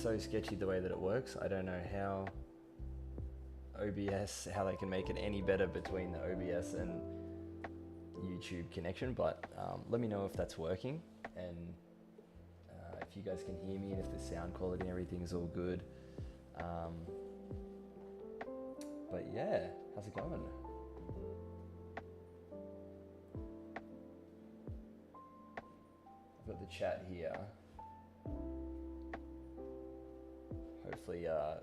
so sketchy the way that it works. I don't know how OBS, how they can make it any better between the OBS and YouTube connection, but let me know if that's working, and if you guys can hear me and if the sound quality and everything is all good. But yeah, how's it going? I've got the chat here. Hopefully your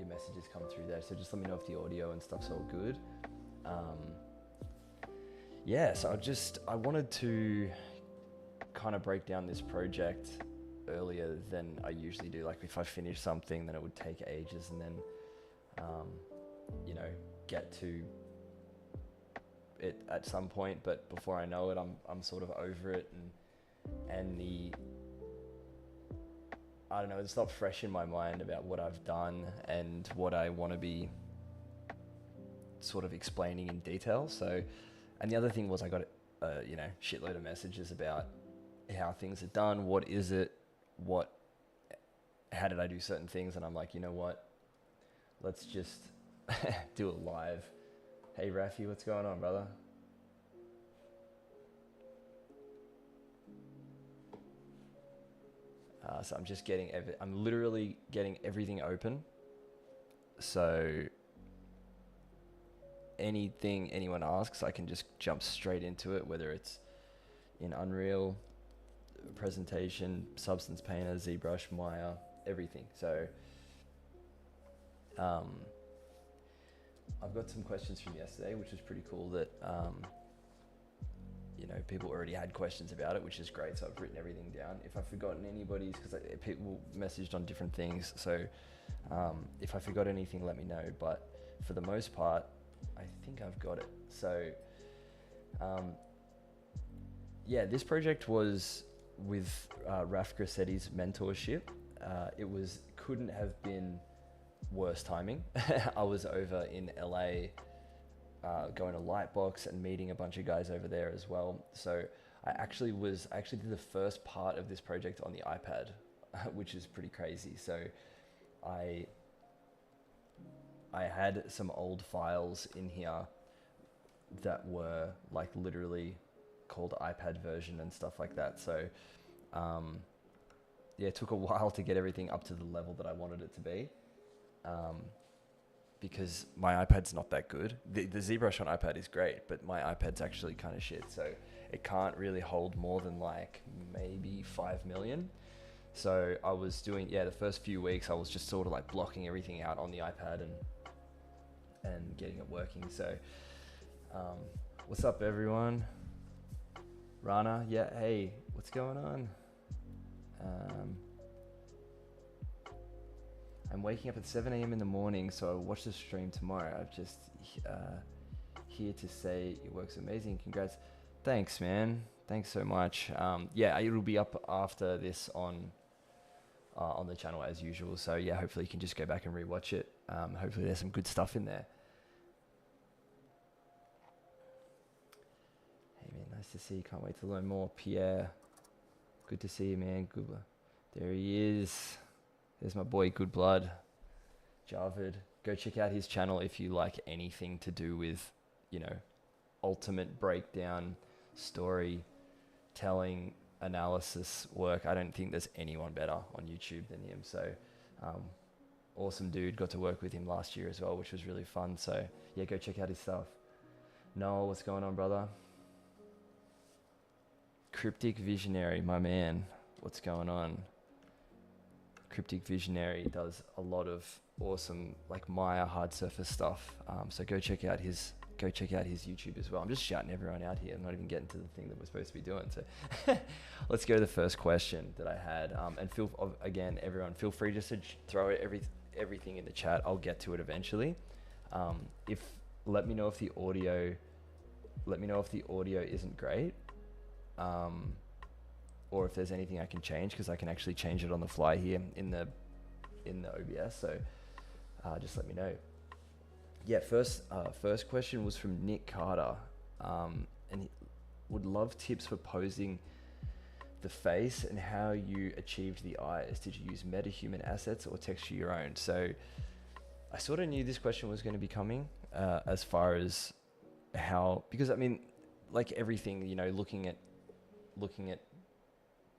messages come through there, so just let me know if the audio and stuff's all good. Yeah, so I wanted to kind of break down this project earlier than I usually do. Like if I finish something, then it would take ages, and then get to it at some point, but before I know it, I'm sort of over it, and I don't know, it's not fresh in my mind about what I've done and what I want to be sort of explaining in detail. So, and the other thing was I got shitload of messages about how things are done, what is it, how did I do certain things, and I'm like, you know what, let's just do it live. Hey Rafi, what's going on, brother? So I'm just I'm literally getting everything open. So anything anyone asks, I can just jump straight into it, whether it's in Unreal, presentation, Substance Painter, ZBrush, Maya, everything. So I've got some questions from yesterday, which is pretty cool that people already had questions about it, which is great. So I've written everything down. If I've forgotten anybody's, because people messaged on different things, so if I forgot anything, let me know. But for the most part, I think I've got it. So this project was with Raf Grassetti's Mentorship. It couldn't have been worse timing. I was over in LA going to Lightbox and meeting a bunch of guys over there as well. So I actually did the first part of this project on the iPad, which is pretty crazy. So I had some old files in here that were like literally called iPad version and stuff like that. So it took a while to get everything up to the level that I wanted it to be. Because my iPad's not that good. The ZBrush on iPad is great, but my iPad's actually kind of shit. So it can't really hold more than like maybe 5 million. So I was doing, the first few weeks I was just sort of like blocking everything out on the iPad and getting it working. So what's up everyone? Rana, hey, what's going on? I'm waking up at 7 a.m. in the morning, so I'll watch the stream tomorrow. I'm just here to say your work's amazing. Congrats. Thanks, man. Thanks so much. It'll be up after this on the channel as usual. So hopefully you can just go back and rewatch it. Hopefully there's some good stuff in there. Hey man, nice to see you. Can't wait to learn more. Pierre, good to see you, man. Good. There he is. There's my boy Good Blood, Javed. Go check out his channel if you like anything to do with, ultimate breakdown, story telling, analysis work. I don't think there's anyone better on YouTube than him. So awesome dude. Got to work with him last year as well, which was really fun. So go check out his stuff. Noel, what's going on, brother? Cryptic Visionary, my man. What's going on? Cryptic Visionary does a lot of awesome like Maya hard surface stuff. So go check out his YouTube as well. I'm just shouting everyone out here. I'm not even getting to the thing that we're supposed to be doing. So let's go to the first question that I had. And everyone, feel free just to throw everything in the chat. I'll get to it eventually. Let me know if the audio isn't great. Or if there's anything I can change, because I can actually change it on the fly here in the OBS. So just let me know. First question was from Nick Carter, and he would love tips for posing the face and how you achieved the eyes. Did you use metahuman assets or texture your own? So I sort of knew this question was going to be coming, as far as how, because I mean, like everything, you know, looking at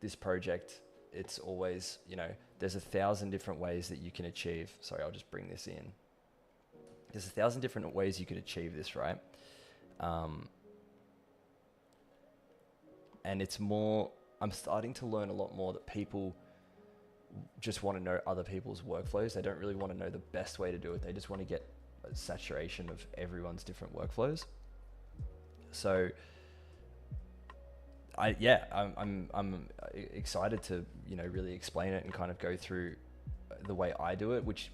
this project, it's always, you know, there's 1,000 different ways that you can achieve. Sorry, I'll just bring this in. There's 1,000 different ways you could achieve this, right? And it's more, I'm starting to learn a lot more that people just want to know other people's workflows. They don't really want to know the best way to do it. They just want to get a saturation of everyone's different workflows. So I'm excited to, you know, really explain it and kind of go through the way I do it, which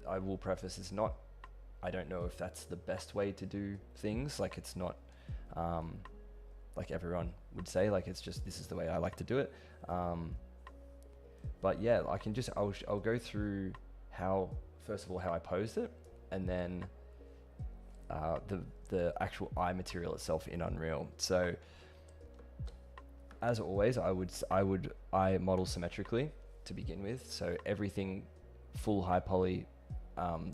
I will preface is not, I don't know if that's the best way to do things. Like it's not, like everyone would say, like it's just, this is the way I like to do it. But yeah, I can just, I'll go through how, first of all, how I posed it, and then the actual eye material itself in Unreal. So as always, I model symmetrically to begin with. So everything full high poly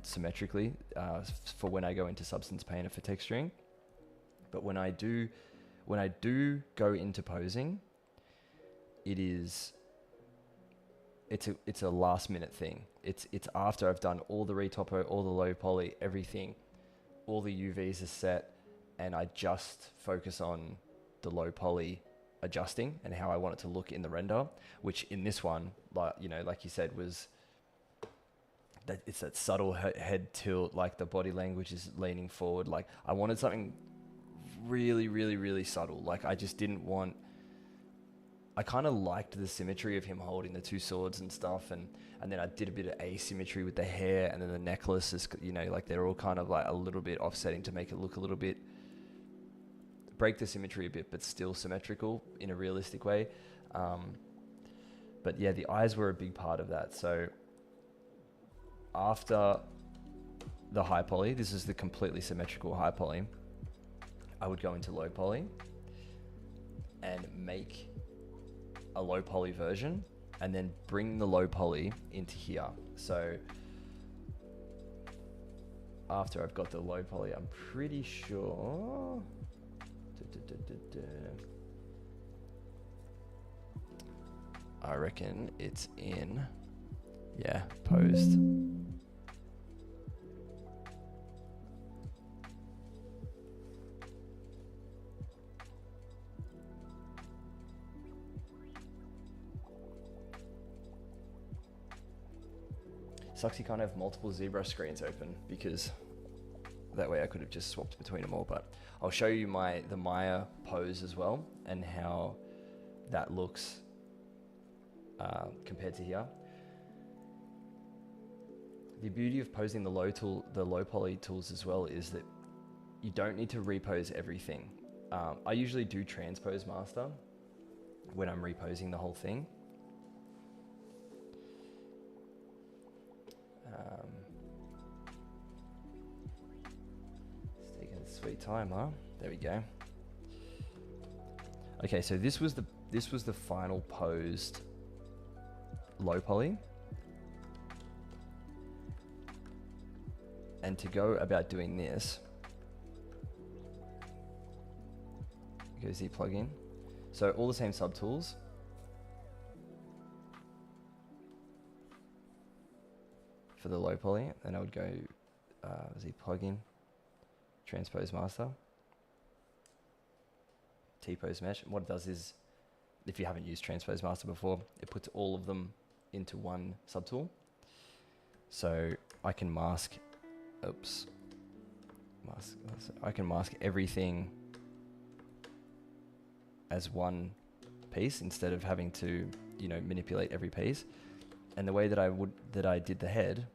symmetrically for when I go into Substance Painter for texturing. But when I do go into posing, it's a last minute thing. It's after I've done all the retopo, all the low poly, everything, all the UVs are set, and I just focus on the low poly adjusting and how I want it to look in the render, which in this one, like, you know, like you said, was that it's that subtle head tilt, like the body language is leaning forward. Like I wanted something really, really, really subtle. Like I just didn't want, I kind of liked the symmetry of him holding the two swords and stuff, and then I did a bit of asymmetry with the hair, and then the necklace is, you know, like they're all kind of like a little bit offsetting to make it look a little bit, break the symmetry a bit, but still symmetrical in a realistic way. But yeah, the eyes were a big part of that. So after the high poly, this is the completely symmetrical high poly, I would go into low poly and make a low poly version, and then bring the low poly into here. So after I've got the low poly, I'm pretty sure, I reckon it's in, yeah, posed. Sucks you can't have multiple ZBrush screens open, because that way I could have just swapped between them all. But I'll show you the Maya pose as well, and how that looks compared to here. The beauty of posing the low poly tools as well is that you don't need to repose everything. I usually do transpose master when I'm reposing the whole thing. It's taking a sweet time, huh? There we go. Okay, so this was the final posed low poly. And to go about doing this, go Z plugin. So all the same subtools. For the low poly, and I would go Z plugin, transpose master, T-pose mesh. And what it does is, if you haven't used transpose master before, it puts all of them into one subtool. So I can mask, I can mask everything as one piece instead of having to, you know, manipulate every piece. And the way that I did the head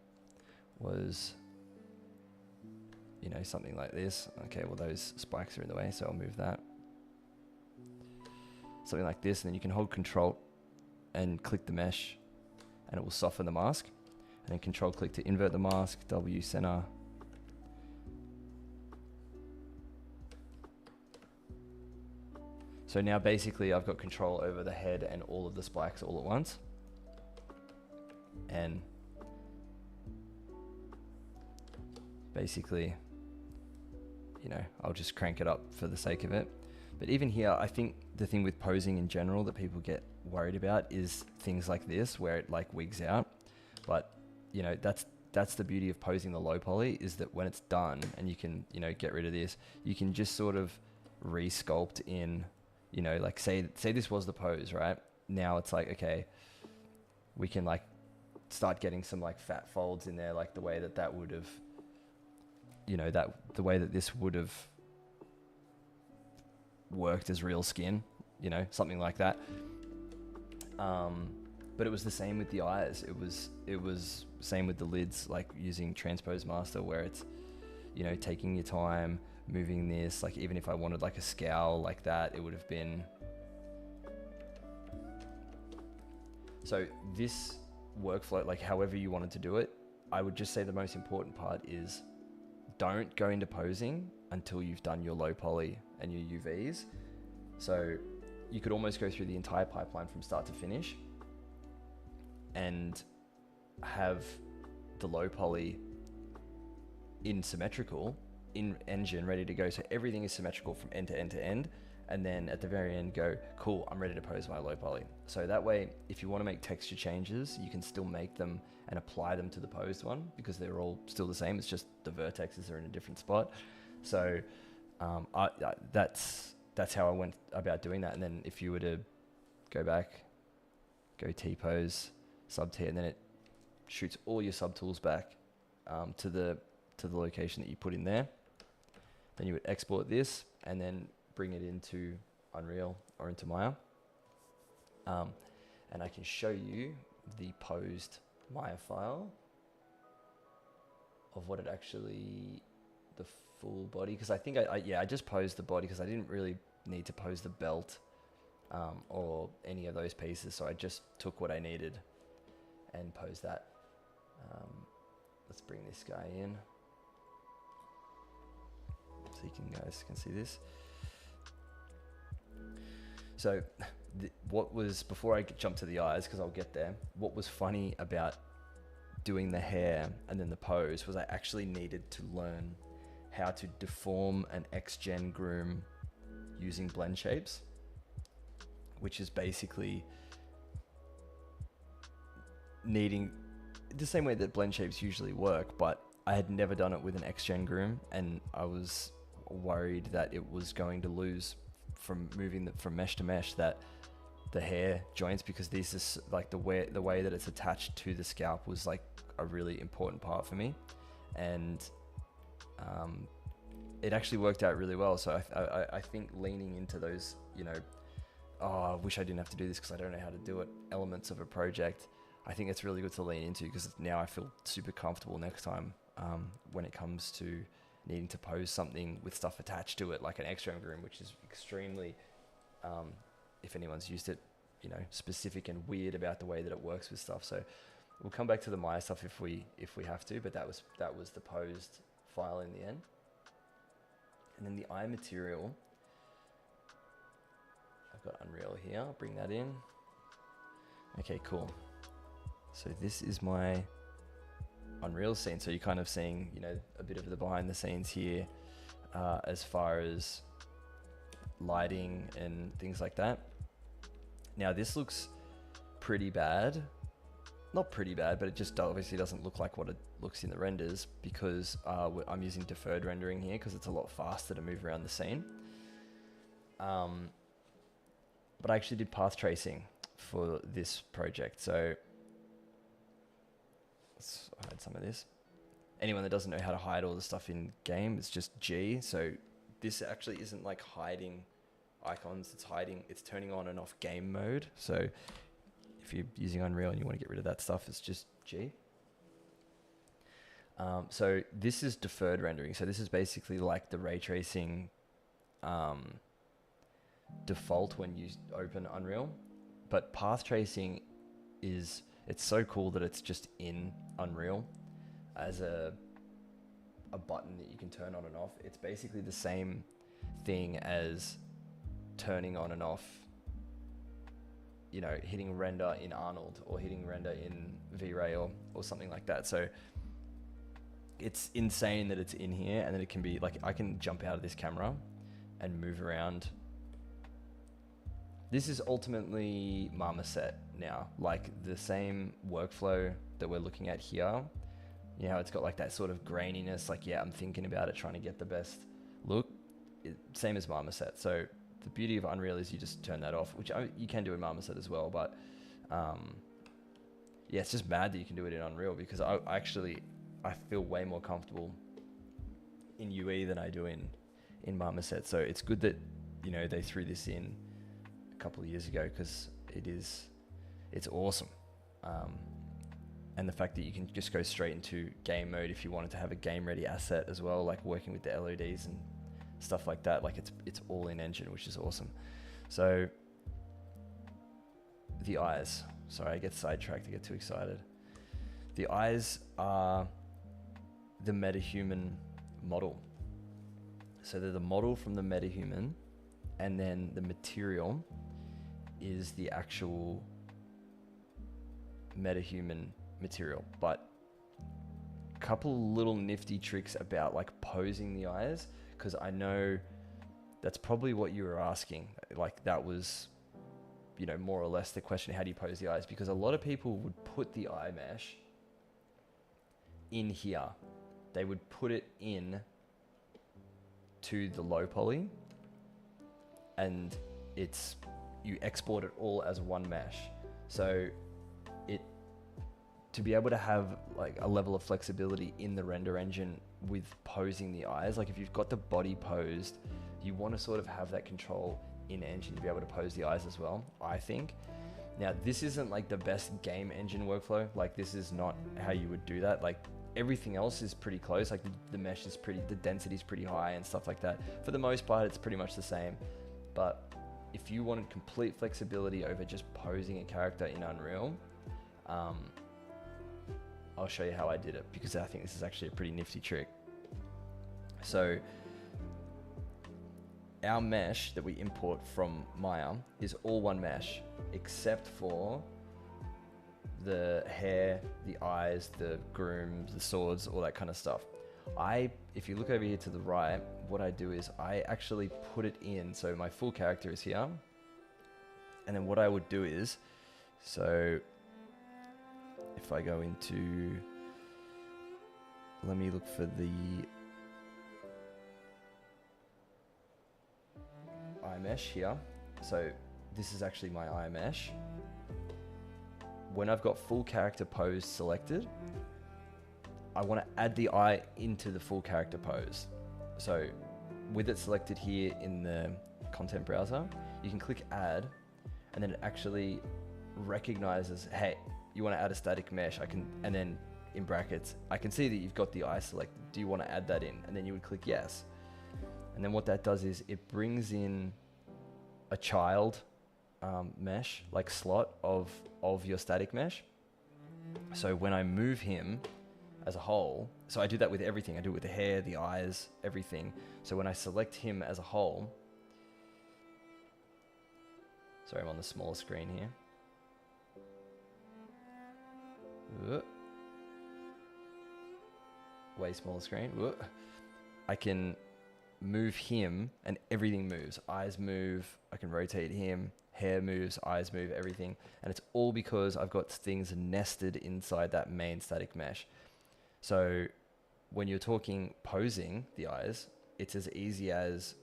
was, you know, something like this. Okay, well those spikes are in the way, so I'll move that. Something like this, and then you can hold Control and click the mesh, and it will soften the mask. And then Control click to invert the mask, W center. So now basically I've got control over the head and all of the spikes all at once. And basically, you know, I'll just crank it up for the sake of it. But even here, I think the thing with posing in general that people get worried about is things like this, where it like wigs out. But, you know, that's the beauty of posing the low poly, is that when it's done and you can, you know, get rid of this, you can just sort of re-sculpt in, you know, like say this was the pose, right? Now it's like, okay, we can like start getting some like fat folds in there, like the way that would have, you know, the way that this would have worked as real skin, you know, something like that. But it was the same with the eyes. It was same with the lids, like using Transpose Master, where it's, you know, taking your time, moving this, like even if I wanted like a scowl like that, it would have been. So this workflow, like however you wanted to do it, I would just say the most important part is don't go into posing until you've done your low poly and your UVs. So you could almost go through the entire pipeline from start to finish and have the low poly in symmetrical, in engine, ready to go. So everything is symmetrical from end to end to end. And then at the very end go, cool, I'm ready to pose my low poly. So that way, if you want to make texture changes, you can still make them and apply them to the posed one, because they're all still the same. It's just the vertexes are in a different spot. So that's how I went about doing that. And then if you were to go back, go T-pose, sub-T, and then it shoots all your subtools back to the location that you put in there. Then you would export this and then bring it into Unreal or into Maya. And I can show you the posed Maya file of what it actually, the full body, because I think I just posed the body because I didn't really need to pose the belt or any of those pieces, so I just took what I needed and posed that. Let's bring this guy in so you guys can see this. So what was, before I jump to the eyes, because I'll get there, what was funny about doing the hair and then the pose was I actually needed to learn how to deform an X-Gen groom using blend shapes, which is basically needing the same way that blend shapes usually work, but I had never done it with an X-Gen groom, and I was worried that it was going to lose from moving from mesh to mesh, that the hair joints, because this is like the way that it's attached to the scalp was like a really important part for me, and it actually worked out really well. So I think leaning into those, you know, I wish I didn't have to do this because I don't know how to do it, elements of a project, I think it's really good to lean into, because now I feel super comfortable next time when it comes to needing to pose something with stuff attached to it, like an X-Gen groom, which is extremely, if anyone's used it, you know, specific and weird about the way that it works with stuff. So we'll come back to the Maya stuff if we have to, but that was the posed file in the end. And then the eye material, I've got Unreal here, I'll bring that in. Okay, cool. So this is my Unreal scene. So you're kind of seeing, you know, a bit of the behind the scenes here as far as lighting and things like that. Now this looks pretty bad. Not pretty bad, but it just obviously doesn't look like what it looks in the renders, because I'm using deferred rendering here because it's a lot faster to move around the scene. But I actually did path tracing for this project. So let's hide some of this. Anyone that doesn't know how to hide all the stuff in game, it's just G. So this actually isn't like hiding icons, it's turning on and off game mode. So if you're using Unreal and you want to get rid of that stuff, it's just G. So this is deferred rendering. So this is basically like the ray tracing default when you open Unreal. But path tracing it's so cool that it's just in Unreal as a button that you can turn on and off. It's basically the same thing as turning on and off, you know, hitting render in Arnold or hitting render in V-Ray or something like that. So it's insane that it's in here, and then it can be like, I can jump out of this camera and move around. This is ultimately Marmoset now, like the same workflow that we're looking at here. You know, it's got like that sort of graininess, like, yeah, I'm thinking about it, trying to get the best look. Same as Marmoset. So the beauty of Unreal is you just turn that off, which you can do in Marmoset as well, but yeah, it's just mad that you can do it in Unreal, because I feel way more comfortable in UE than I do in Marmoset. So it's good that, you know, they threw this in a couple of years ago, because it's awesome. And the fact that you can just go straight into game mode if you wanted to have a game ready asset as well, like working with the LODs and stuff like that. Like it's all in engine, which is awesome. So the eyes, sorry, I get sidetracked, I get too excited. The eyes are the metahuman model. So they're the model from the metahuman, and then the material is the actual metahuman material. But a couple little nifty tricks about like posing the eyes, because I know that's probably what you were asking. Like that was, you know, more or less the question, how do you pose the eyes? Because a lot of people would put the eye mesh in here. They would put it in to the low poly, and you export it all as one mesh. So to be able to have like a level of flexibility in the render engine with posing the eyes, like if you've got the body posed, you want to sort of have that control in engine to be able to pose the eyes as well, I think. Now, this isn't like the best game engine workflow. Like this is not how you would do that. Like everything else is pretty close. Like the mesh is the density is pretty high and stuff like that. For the most part, it's pretty much the same. But if you wanted complete flexibility over just posing a character in Unreal, I'll show you how I did it, because I think this is actually a pretty nifty trick. So our mesh that we import from Maya is all one mesh, except for the hair, the eyes, the grooms, the swords, all that kind of stuff. If you look over here to the right, what I do is I actually put it in. So my full character is here. And then what I would do is, so if I go into, let me look for the eye mesh here. So this is actually my eye mesh. When I've got full character pose selected, I want to add the eye into the full character pose. So with it selected here in the content browser, you can click add, and then it actually recognizes, hey, you want to add a static mesh, and then in brackets, I can see that you've got the eye selected. Do you want to add that in? And then you would click yes. And then what that does is it brings in a child mesh, like slot of your static mesh. So when I move him as a whole, so I do that with everything. I do it with the hair, the eyes, everything. So when I select him as a whole, sorry, I'm on the small screen here. Way smaller screen. I can move him and everything moves. Eyes move, I can rotate him, hair moves, eyes move, everything. And it's all because I've got things nested inside that main static mesh. So when you're talking posing the eyes, it's as easy as,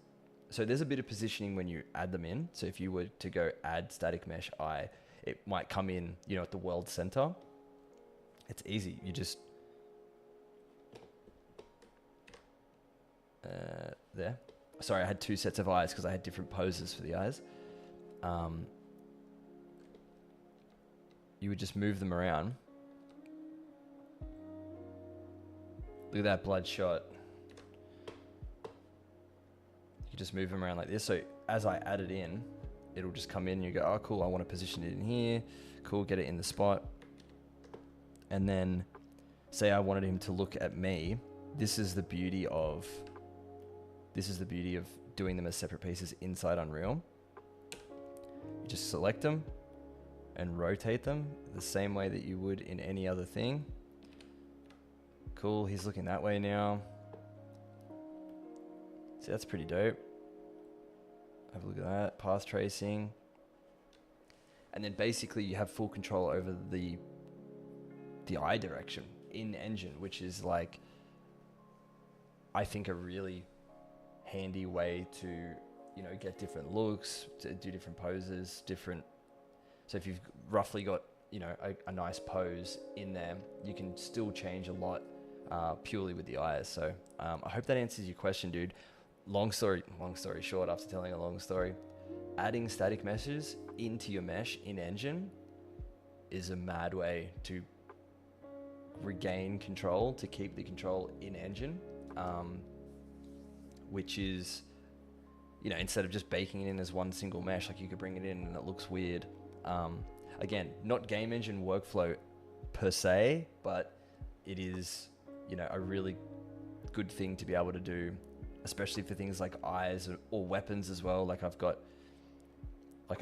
so there's a bit of positioning when you add them in. So if you were to go add static mesh eye, it might come in, you know, at the world center. It's easy. You just, there. Sorry, I had two sets of eyes because I had different poses for the eyes. You would just move them around. Look at that bloodshot. You just move them around like this. So as I add it in, it'll just come in and you go, oh cool, I want to position it in here. Cool, get it in the spot. And then say I wanted him to look at me. This is the beauty of doing them as separate pieces inside Unreal. You just select them and rotate them the same way that you would in any other thing. Cool, he's looking that way now. See, that's pretty dope. Have a look at that, path tracing. And then basically you have full control over the eye direction in engine, which is like, I think a really handy way to, you know, get different looks, to do different poses, so if you've roughly got, you know, a nice pose in there, you can still change a lot purely with the eyes. So I hope that answers your question, dude. Long story short, after telling a long story, adding static meshes into your mesh in engine is a mad way to regain control, to keep the control in engine, which is, you know, instead of just baking it in as one single mesh, like you could bring it in and it looks weird. Again, not game engine workflow per se, but it is, you know, a really good thing to be able to do, especially for things like eyes or weapons as well. Like I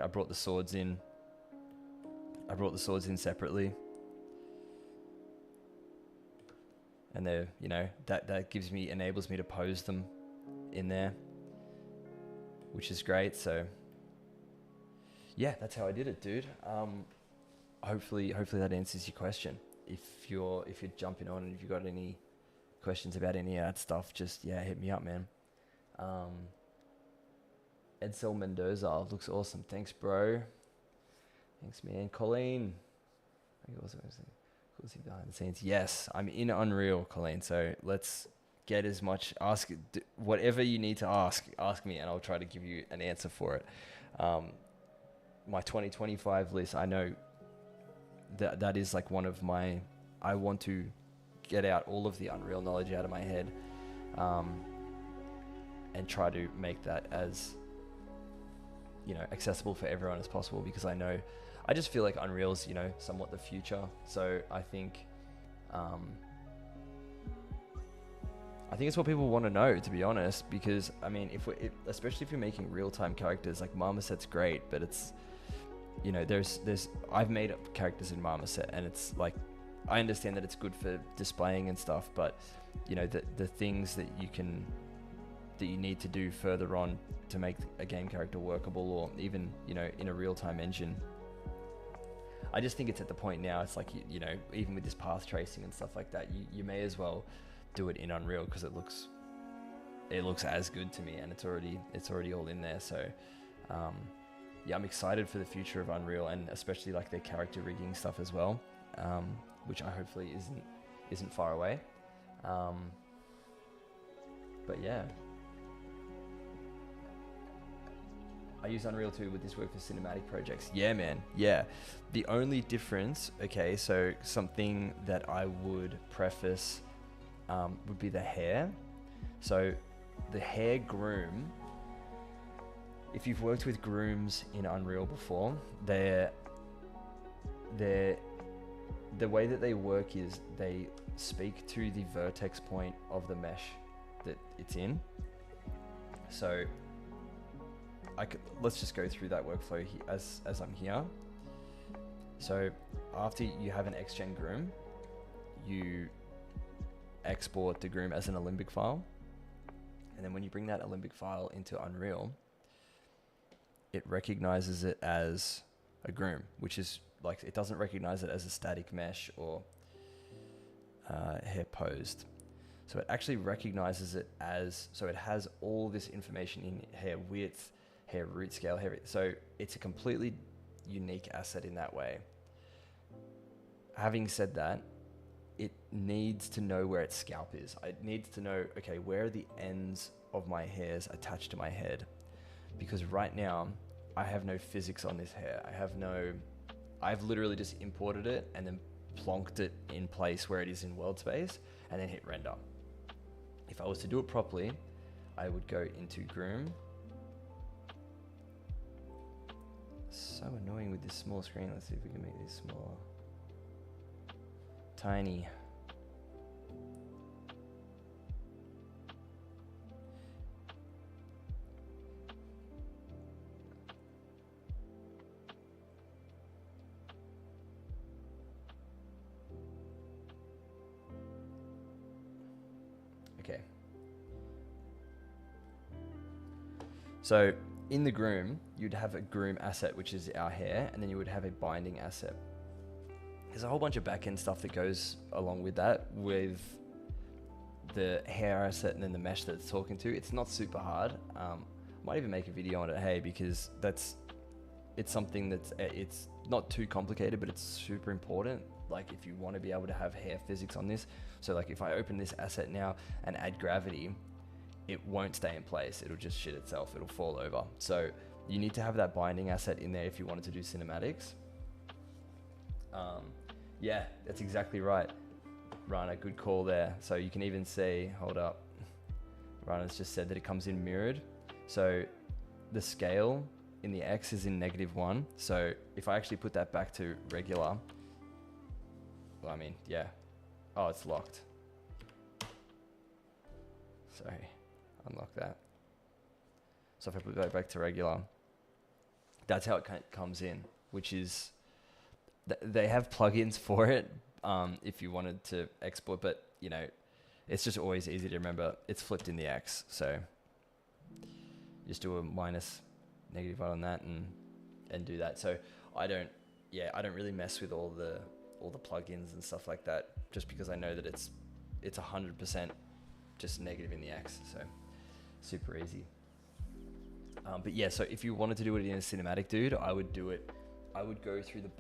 brought the swords in separately, and they're, you know, that enables me to pose them in there, which is great. So yeah, that's how I did it, dude. Hopefully that answers your question. If you're jumping on and if you've got any questions about any of that stuff, just, yeah, hit me up, man. Edsel Mendoza looks awesome. Thanks, bro. Thanks, man. Colleen. I think also cool to see behind the scenes. Yes, I'm in Unreal, Colleen. So let's get as much, whatever you need to ask me, and I'll try to give you an answer for it. My 2025 list, I know that is like one of my, I want to get out all of the Unreal knowledge out of my head, and try to make that as, you know, accessible for everyone as possible, because I just feel like Unreal's, you know, somewhat the future. So I think it's what people want to know, to be honest, because I mean, especially if you're making real-time characters, like Marmoset's great, but it's, you know, I've made up characters in Marmoset, and it's like, I understand that it's good for displaying and stuff, but you know, the things that you need to do further on to make a game character workable, or even, you know, in a real-time engine, I just think it's at the point now, it's like, you know, even with this path tracing and stuff like that, you may as well do it in Unreal, because it looks as good to me, and it's already all in there. So yeah, I'm excited for the future of Unreal, and especially like their character rigging stuff as well, which I hopefully isn't far away. But yeah, I use Unreal 2 with this work for cinematic projects. Yeah, man. Yeah. The only difference, okay, so something that I would preface would be the hair. So the hair groom, if you've worked with grooms in Unreal before, the way that they work is they speak to the vertex point of the mesh that it's in. So let's just go through that workflow as I'm here. So after you have an XGen groom, you export the groom as an Alembic file. And then when you bring that Alembic file into Unreal, it recognizes it as a groom, which is like, it doesn't recognize it as a static mesh or hair posed. So it actually recognizes it as, so it has all this information in hair width, hair root scale, so it's a completely unique asset in that way. Having said that, it needs to know where its scalp is. It needs to know, okay, where are the ends of my hairs attached to my head? Because right now, I have no physics on this hair. I've literally just imported it and then plonked it in place where it is in world space and then hit render. If I was to do it properly, I would go into groom. So annoying with this small screen. Let's see if we can make this smaller. Tiny. Okay. So in the groom, you'd have a groom asset, which is our hair, and then you would have a binding asset. There's a whole bunch of back-end stuff that goes along with that, with the hair asset and then the mesh that it's talking to. It's not super hard. Might even make a video on it, hey, because it's something it's not too complicated, but it's super important. Like if you want to be able to have hair physics on this. So like if I open this asset now and add gravity, it won't stay in place. It'll just shit itself. It'll fall over. So you need to have that binding asset in there if you wanted to do cinematics. Yeah, that's exactly right. Rana, good call there. So you can even see, hold up. Rana's just said that it comes in mirrored. So the scale in the X is in -1. So if I actually put that back to regular, well, I mean, yeah. Oh, it's locked. Sorry, unlock that. So if I put that back to regular, that's how it comes in, which is, they have plugins for it if you wanted to export, but you know, it's just always easy to remember. It's flipped in the X, so just do a -1 on that and do that. So I don't really mess with all the plugins and stuff like that, just because I know that it's 100% just negative in the X, so super easy. But yeah, so if you wanted to do it in a cinematic, dude, I would go through the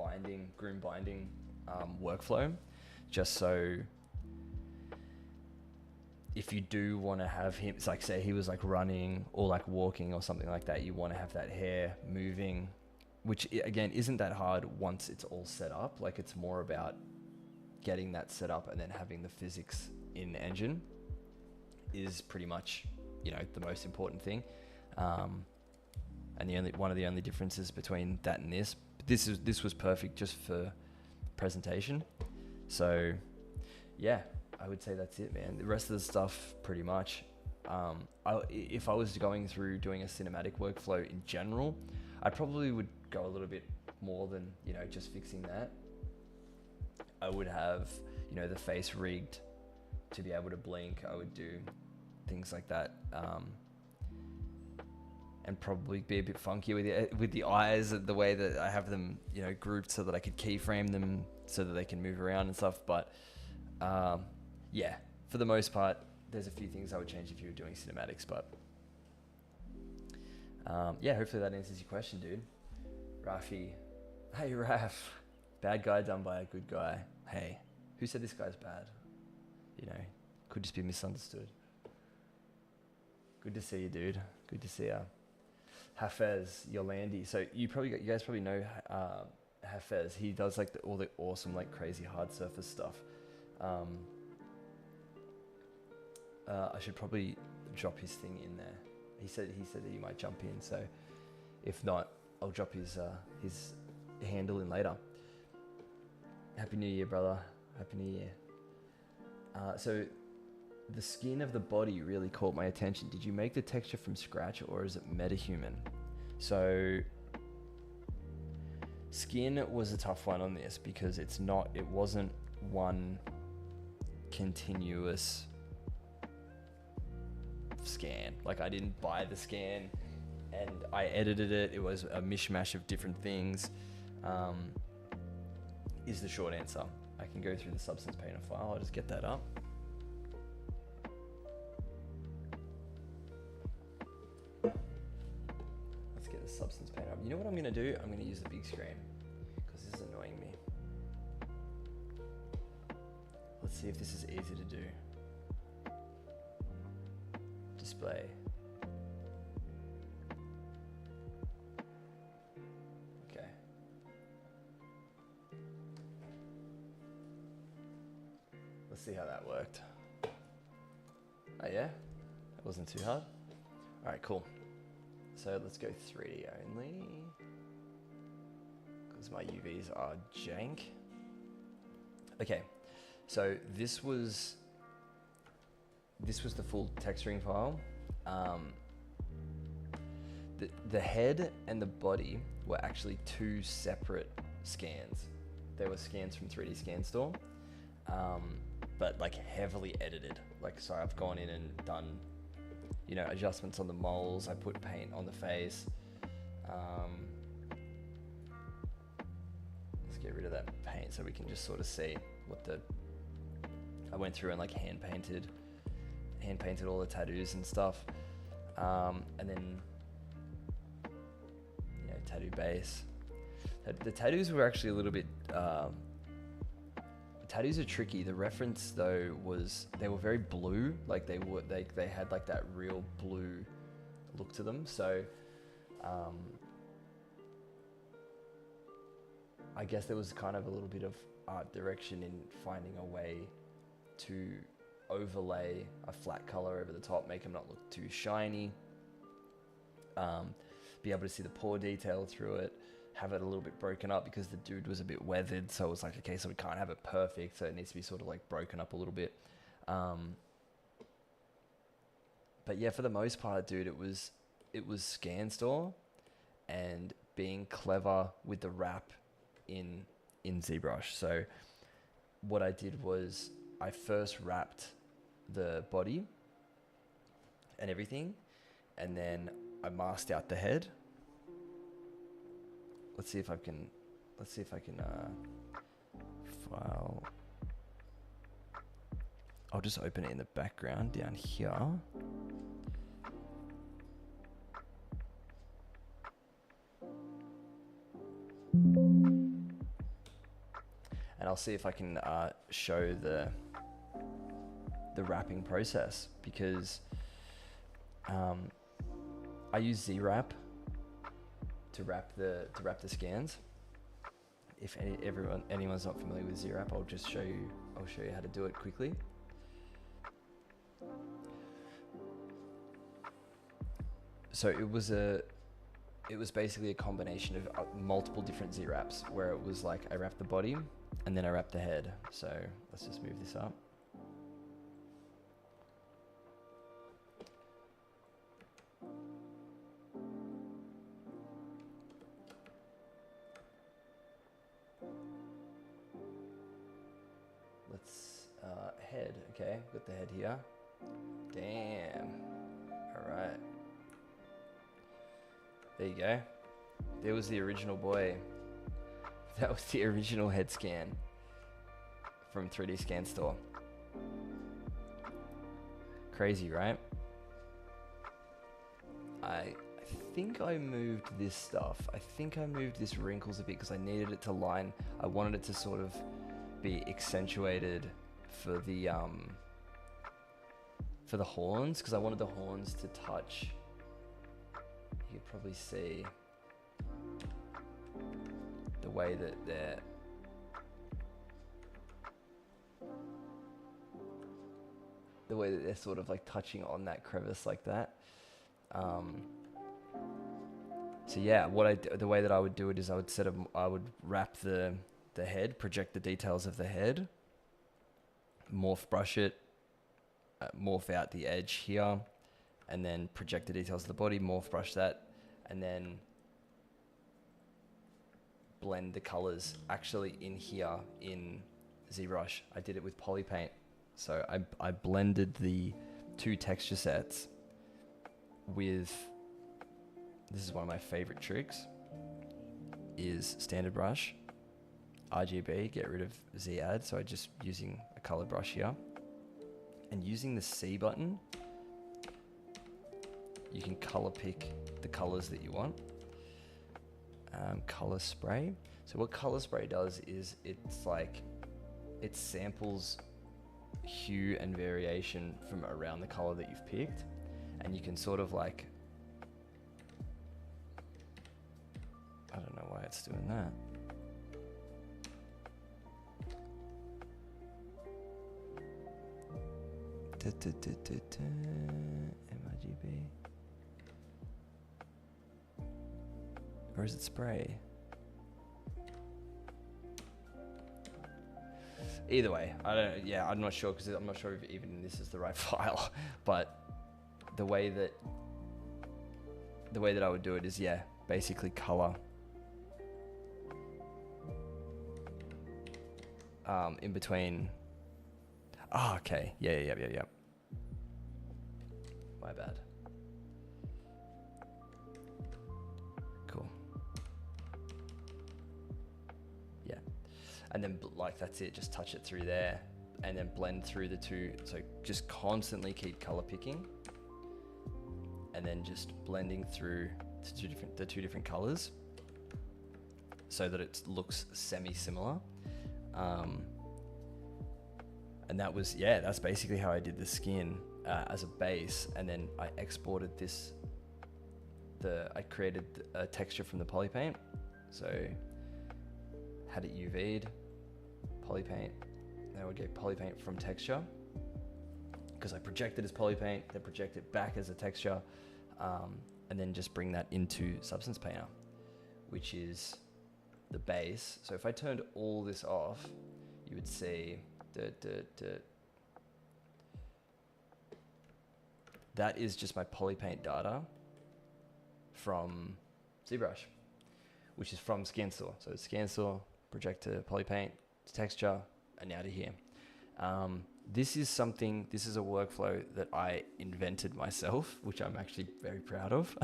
groom binding workflow, just so if you do want to have him, it's like, say he was like running or like walking or something like that, you want to have that hair moving, which again isn't that hard once it's all set up. Like it's more about getting that set up, and then having the physics in the engine is pretty much, you know, the most important thing. And one of the only differences between that and this was perfect just for presentation. So yeah, I would say that's it, man. The rest of the stuff pretty much, if I was going through doing a cinematic workflow in general, I probably would go a little bit more than, you know, just fixing that. I would have, you know, the face rigged to be able to blink. I would do things like that, and probably be a bit funky with the eyes, the way that I have them, you know, grouped so that I could keyframe them so that they can move around and stuff. But yeah, for the most part, there's a few things I would change if you were doing cinematics. But yeah, hopefully that answers your question, dude. Rafi, hey Raf, bad guy done by a good guy. Hey, who said this guy's bad? You know, could just be misunderstood. Good to see you, dude. Good to see you. Hafez Yolandi. So you guys probably know Hafez. He does like all the awesome, like crazy hard surface stuff. I should probably drop his thing in there. He said that he might jump in. So if not, I'll drop his handle in later. Happy New Year, brother. Happy New Year. So the skin of the body really caught my attention. Did you make the texture from scratch, or is it metahuman? So skin was a tough one on this, because it wasn't one continuous scan. Like I didn't buy the scan and I edited it. It was a mishmash of different things, is the short answer. I can go through the Substance Painter file. I'll just get that up. Let's get the Substance Painter up. You know what I'm going to do? I'm going to use the big screen because this is annoying me. Let's see if this is easy to do. Display. Okay. Let's see how that worked. Oh yeah, that wasn't too hard. All right, cool. So let's go 3D only, because my UVs are jank. Okay, so this was the full texturing file. The head and the body were actually two separate scans. They were scans from 3D Scan Store. but like heavily edited. Like, so I've gone in and done, you know, adjustments on the moles. I put paint on the face. Let's get rid of that paint so we can just sort of see what I went through and like hand painted all the tattoos and stuff. And then, you know, tattoo base. The tattoos were actually a little bit, tattoos are tricky. The reference though was they were very blue. Like they had like that real blue look to them. So, I guess there was kind of a little bit of art direction in finding a way to overlay a flat color over the top, make them not look too shiny, be able to see the pore detail through it, have it a little bit broken up because the dude was a bit weathered, so it was like, okay, so we can't have it perfect, so it needs to be sort of like broken up a little bit. But yeah, for the most part, dude, it was scan store and being clever with the wrap in ZBrush. So what I did was I first wrapped the body and everything, and then I masked out the head. Let's see if I can file. I'll just open it in the background down here. And I'll see if I can show the wrapping process, because I use Z-Wrap to wrap the scans. If anyone's not familiar with Z-Wrap, I'll show you how to do it quickly. So it was basically a combination of multiple different Z-Wraps, where it was like I wrapped the body and then I wrapped the head. So let's just move this up. Let's head. Okay, got the head here. Damn. All right. There you go. There was the original boy. That was the original head scan from 3D Scan Store. Crazy, right? I think I moved this stuff. I think I moved this wrinkles a bit because I needed it to line. I wanted it to sort of be accentuated for the horns, because I wanted the horns to touch. You could probably see the way that they're sort of like touching on that crevice like that. So yeah, the way that I would do it is I would wrap the head, project the details of the head, morph brush it, morph out the edge here, and then project the details of the body, morph brush that, and then blend the colors. Actually in here in ZBrush, I did it with poly paint. So I blended the two texture sets with, this is one of my favorite tricks, is standard brush, RGB, get rid of Z add. So I just using a color brush here, and using the C button, you can color pick the colors that you want. Color spray. So what color spray does is it samples hue and variation from around the color that you've picked, and you can sort of like, I don't know why it's doing that. MRGB. Or is it spray? Either way, I'm not sure, because I'm not sure if even this is the right file, but the way that I would do it is, yeah, basically color in between. Oh, okay. Yeah. My bad. Cool. Yeah. And then like that's it, just touch it through there and then blend through the two. So just constantly keep color picking and then just blending through the two different colors so that it looks semi-similar. And that was, that's basically how I did the skin as a base. And then I exported this, I created a texture from the poly paint. So had it UV'd, poly paint. Then I would get poly paint from texture because I project it as poly paint, then project it back as a texture, and then just bring that into Substance Painter, which is the base. So if I turned all this off, you would see that is just my poly paint data from ZBrush, which is from ScanStore. So it's ScanStore, project to poly paint, to texture, and now to here. This is a workflow that I invented myself, which I'm actually very proud of.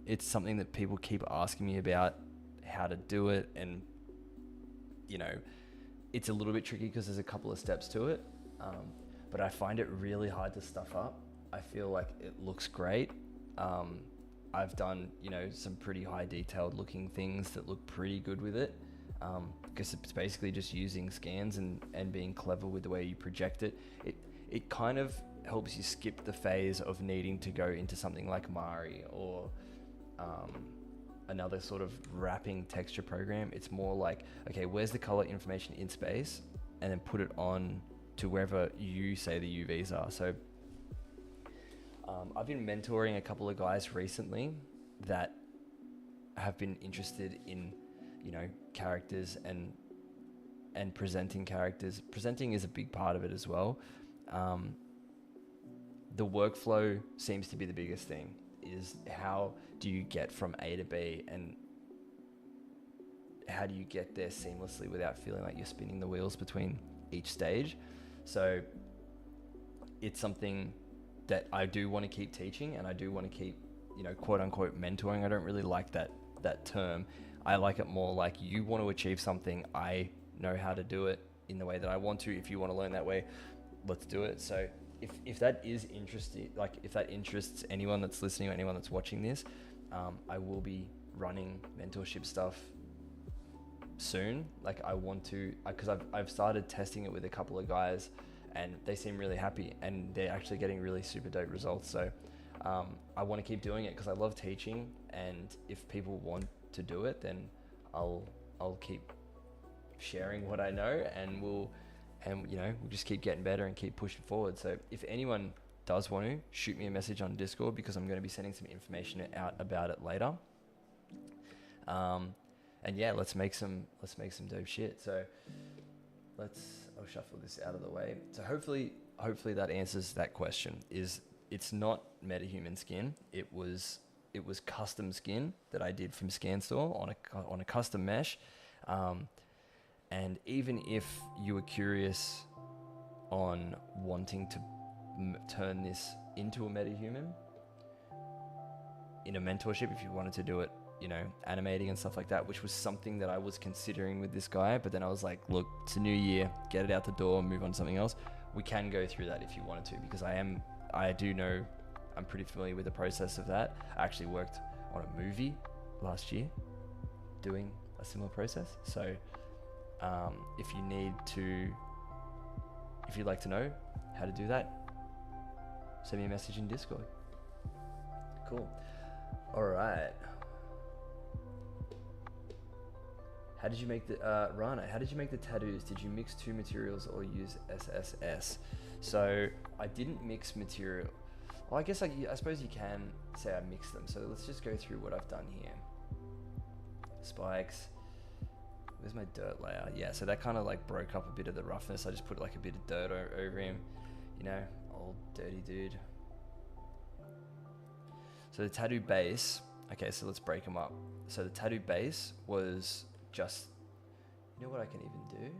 It's something that people keep asking me about how to do it. And, it's a little bit tricky because there's a couple of steps to it. But I find it really hard to stuff up. I feel like it looks great. I've done, some pretty high detailed looking things that look pretty good with it. Because it's basically just using scans and being clever with the way you project it. It kind of helps you skip the phase of needing to go into something like Mari or another sort of wrapping texture program. It's more like, okay, where's the color information in space, and then put it on to wherever you say the UVs are. So I've been mentoring a couple of guys recently that have been interested in characters and presenting characters. Presenting is a big part of it as well. The workflow seems to be the biggest thing. Is how do you get from A to B, and how do you get there seamlessly without feeling like you're spinning the wheels between each stage? So it's something that I do want to keep teaching, and I do want to keep, quote unquote mentoring. I don't really like that term. I like it more like, you want to achieve something, I know how to do it in the way that I want to. If you want to learn that way, let's do it. So if that is interesting, like if that interests anyone that's listening or anyone that's watching this, I will be running mentorship stuff soon. Like I want to, because I've started testing it with a couple of guys and they seem really happy and they're actually getting really super dope results. So I want to keep doing it because I love teaching, and if people want to do it, then I'll keep sharing what I know, and we'll just keep getting better and keep pushing forward. So if anyone does want to, shoot me a message on Discord, because I'm going to be sending some information out about it later. And yeah, let's make some dope shit. So I'll shuffle this out of the way. So hopefully that answers that question. It's not MetaHuman skin. It was custom skin that I did from ScanStore on a custom mesh. And even if you were curious on wanting to turn this into a MetaHuman in a mentorship, if you wanted to do it, animating and stuff like that, which was something that I was considering with this guy, but then I was like, look, it's a new year, get it out the door, move on to something else. We can go through that if you wanted to, because I'm pretty familiar with the process of that. I actually worked on a movie last year doing a similar process. So if you'd like to know how to do that, send me a message in Discord. Cool. All right. How did you make Rana, how did you make the tattoos? Did you mix two materials or use SSS? So I didn't mix material. Well, I guess I suppose you can say I mixed them. So let's just go through what I've done here. Spikes. Where's my dirt layer? Yeah, so that kind of like broke up a bit of the roughness. I just put like a bit of dirt over him, old dirty dude. So the tattoo base, okay, so let's break them up. So the tattoo base was just, what I can even do?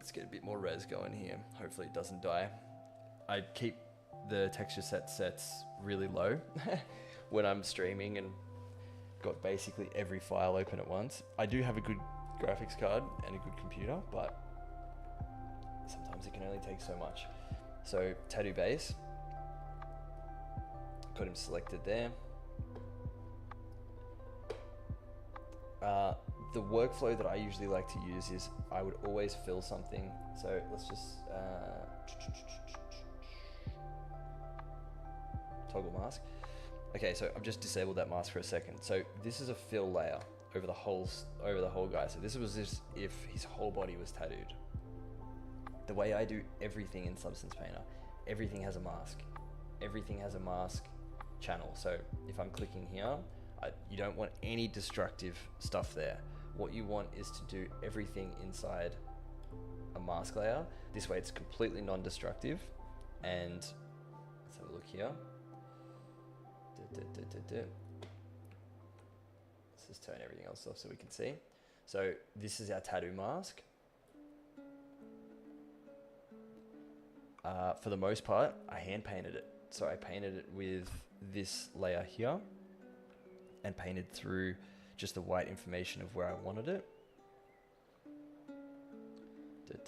Let's get a bit more res going here. Hopefully it doesn't die. I keep the texture sets really low when I'm streaming and got basically every file open at once. I do have a good graphics card and a good computer, but sometimes it can only take so much. So tattoo base, got him selected there. The workflow that I usually like to use is I would always fill something. So let's just toggle mask. Okay, so I've just disabled that mask for a second. So this is a fill layer over the whole guy. So this was just if his whole body was tattooed. The way I do everything in Substance Painter, everything has a mask. Everything has a mask channel. So if I'm clicking here, you don't want any destructive stuff there. What you want is to do everything inside a mask layer. This way it's completely non-destructive. And let's have a look here. Let's just turn everything else off so we can see. So this is our tattoo mask. For the most part, I hand painted it. So I painted it with this layer here and painted through just the white information of where I wanted it.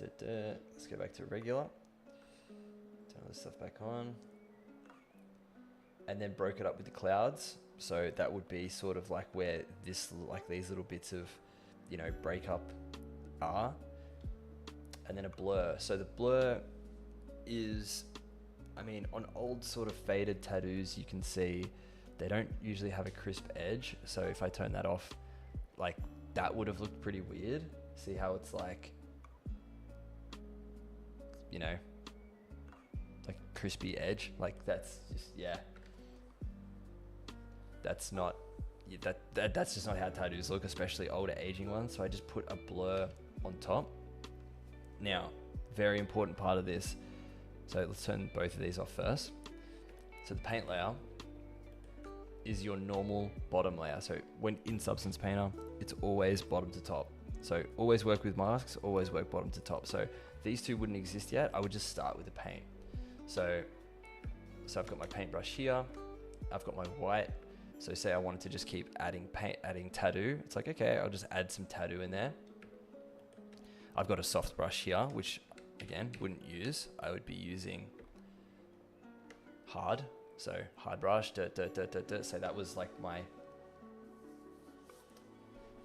Let's go back to regular. Turn this stuff back on. And then broke it up with the clouds. So that would be sort of like where this, like these little bits of, you know, breakup are. And then a blur. So the blur is, I mean, on old sort of faded tattoos, you can see they don't usually have a crisp edge. So if I turn that off, like that would have looked pretty weird. See how it's like, you know, like crispy edge. Like that's just, yeah. That's not, that's just not how tattoos look, especially older aging ones. So I just put a blur on top. Now, very important part of this. So let's turn both of these off first. So the paint layer is your normal bottom layer. So when in Substance Painter, it's always bottom to top. So always work with masks, always work bottom to top. So these two wouldn't exist yet. I would just start with the paint. So I've got my paintbrush here. I've got my white. So say I wanted to just keep adding paint, adding tattoo. It's like, okay, I'll just add some tattoo in there. I've got a soft brush here, which again, wouldn't use. I would be using hard. So hard brush, so that was like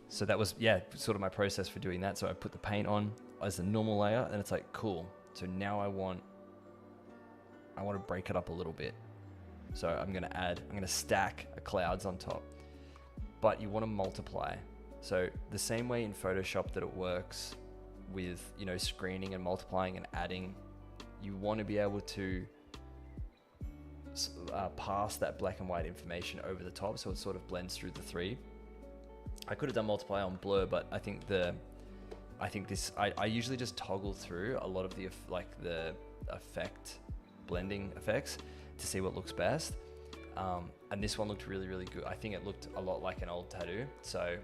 so that was, yeah, sort of my process for doing that. So I put the paint on as a normal layer and it's like, cool. So now I want to break it up a little bit. So I'm going to stack clouds on top, but you want to multiply. So the same way in Photoshop that it works with, you know, screening and multiplying and adding, you want to be able to pass that black and white information over the top so it sort of blends through the three. I could have done multiply on blur, but I think I usually just toggle through a lot of the blending effects to see what looks best. And this one looked really, really good. I think it looked a lot like an old tattoo. So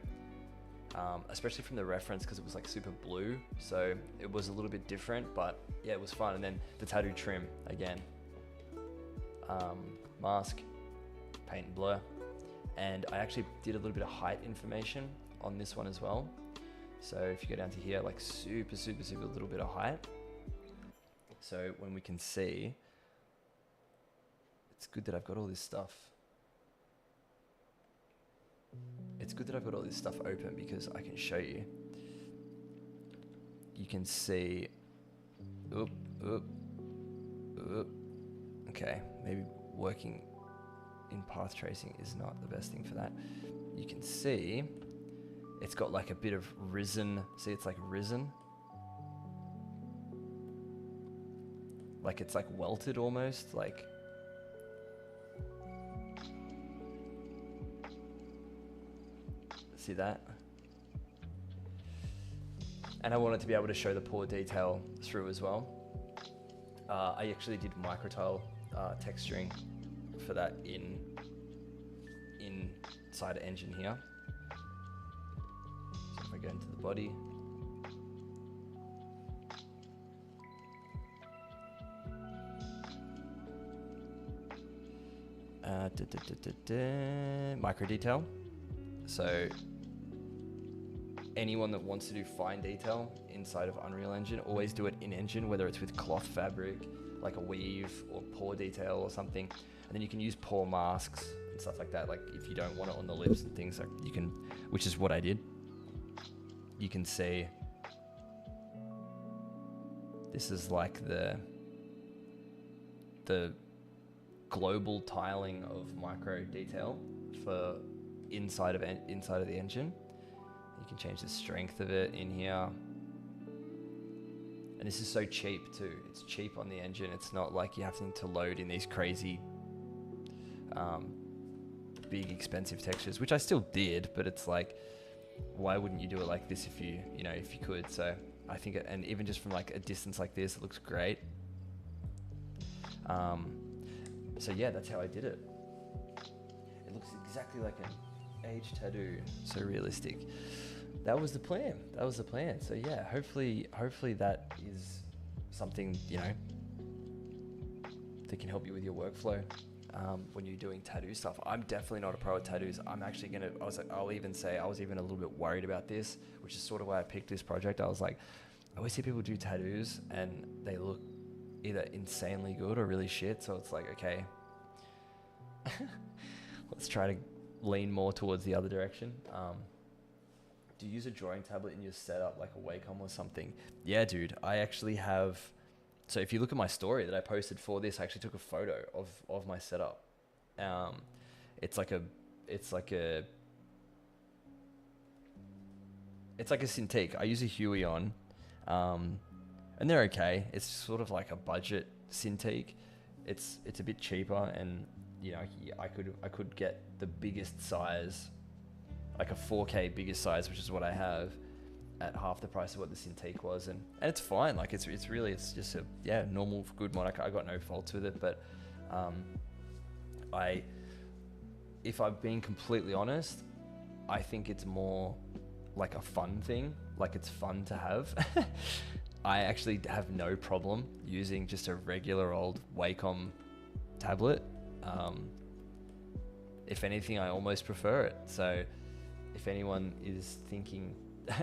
especially from the reference, because it was like super blue. So it was a little bit different, but yeah, it was fun. And then the tattoo trim again. Mask, paint and blur. And I actually did a little bit of height information on this one as well. So if you go down to here, like super little bit of height. So when we can see, it's good that I've got all this stuff. It's good that I've got all this stuff open because I can show you. You can see, okay, maybe working in path tracing is not the best thing for that. You can see it's got like a bit of risen. See, it's like risen. Like it's like welted almost, like. See that? And I wanted to be able to show the pour detail through as well. I actually did microtile texturing for that inside engine here. So if I go into the body, Micro detail. So anyone that wants to do fine detail inside of Unreal Engine, always do it in Engine, whether it's with cloth fabric, like a weave or pour detail or something. And then you can use pour masks and stuff like that. Like if you don't want it on the lips and things, like you can, which is what I did. You can see this is like the global tiling of micro detail for inside of the engine. You can change the strength of it in here. And this is so cheap too. It's cheap on the engine. It's not like you have to load in these crazy big expensive textures, which I still did, but it's like, why wouldn't you do it like this if you could? So I think and even just from like a distance like this, it looks great. So yeah, that's how I did it. It looks exactly like an age tattoo, so realistic. That was the plan. So yeah, hopefully that is something, that can help you with your workflow when you're doing tattoo stuff. I'm definitely not a pro at tattoos. I'll even say I was even a little bit worried about this, which is sort of why I picked this project. I was like, I always see people do tattoos and they look either insanely good or really shit. So it's like, okay, let's try to lean more towards the other direction. Do you use a drawing tablet in your setup, like a Wacom or something? Yeah, dude, I actually have. So if you look at my story that I posted for this, I actually took a photo of my setup. It's like a Cintiq. I use a Huey on, and they're okay. It's sort of like a budget Cintiq. It's a bit cheaper, and I could get the biggest size, like a 4K biggest size, which is what I have, at half the price of what the Cintiq was, and it's fine. Like it's just a normal good mod. I got no faults with it, but if I'm being completely honest, I think it's more like a fun thing. Like it's fun to have. I actually have no problem using just a regular old Wacom tablet. If anything, I almost prefer it. So if anyone is thinking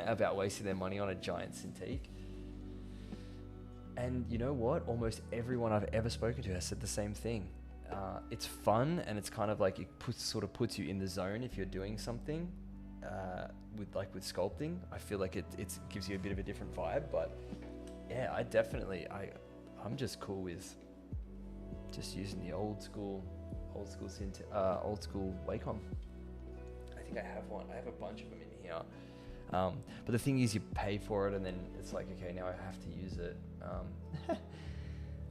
about wasting their money on a giant Cintiq, and you know what? Almost everyone I've ever spoken to has said the same thing. It's fun, and it's kind of like it puts you in the zone if you're doing something with sculpting. I feel like it gives you a bit of a different vibe, but yeah, I'm just cool with just using the old school Wacom. I think I have one. I have a bunch of them in here. But the thing is, you pay for it, and then it's like, okay, now I have to use it.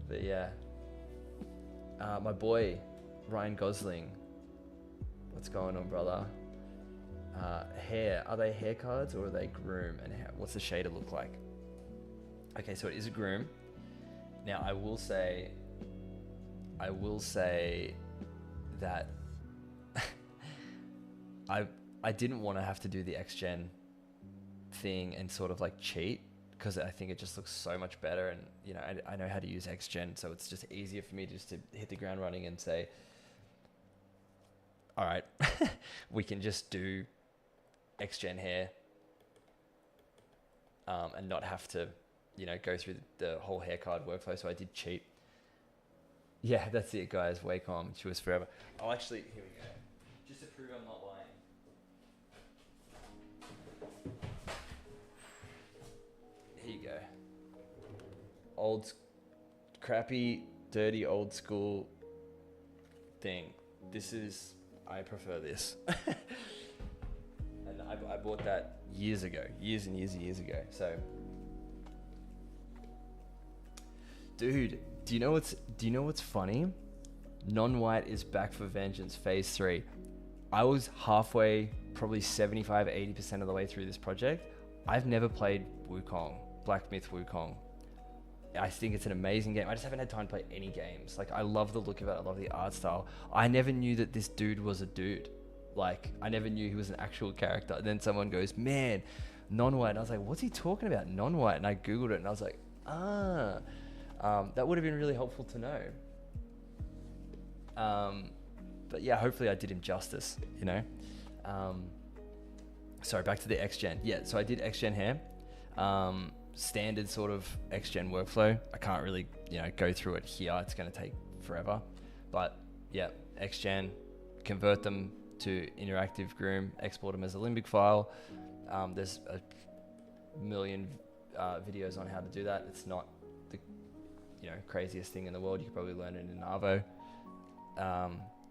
But yeah, my boy Ryan Gosling, what's going on, brother? Hair, are they hair cards or are they groom? And what's the shader look like? Okay, so it is a groom. Now I will say that I didn't want to have to do the X-Gen thing and sort of like cheat, because I think it just looks so much better, and I know how to use X-Gen, so it's just easier for me just to hit the ground running and say, all right, we can just do X-Gen hair and not have to go through the whole hair card workflow. So I did cheat. Yeah, that's it, guys. Wacom, she was forever. Oh, actually, here we go. Just to prove I'm not lying. Here you go. Crappy, dirty, old school thing. I prefer this. And I bought that years and years ago. So, dude, do you know what's funny? Non-white is back for vengeance, phase 3. I was halfway, probably 75-80% of the way through this project. I've never played Wukong, Black Myth Wukong. I think it's an amazing game. I just haven't had time to play any games. Like, I love the look of it. I love the art style. I never knew that this dude was a dude. Like, I never knew he was an actual character. And then someone goes, man, non-white. And I was like, what's he talking about? Non-white. And I Googled it and I was like, that would have been really helpful to know. But yeah, hopefully I did him justice, you know. Sorry, back to the XGen. Yeah, so I did XGen hair. Standard sort of XGen workflow. I can't really, go through it here. It's going to take forever. But yeah, XGen, convert them to interactive groom, export them as a Limbic file. There's a million videos on how to do that. It's not the craziest thing in the world. You could probably learn it in Arvo.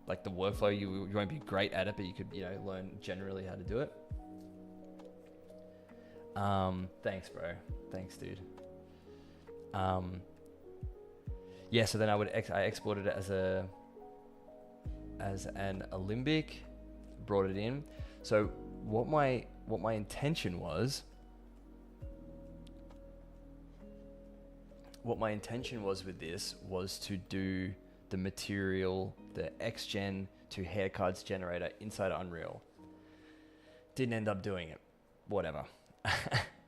Like the workflow, you won't be great at it, but you could learn generally how to do it. Thanks, bro. Thanks, dude. Yeah, so then I exported it as an Alembic, brought it in. So what my intention was with this was to do the material, the XGen to hair cards generator inside Unreal. Didn't end up doing it. Whatever.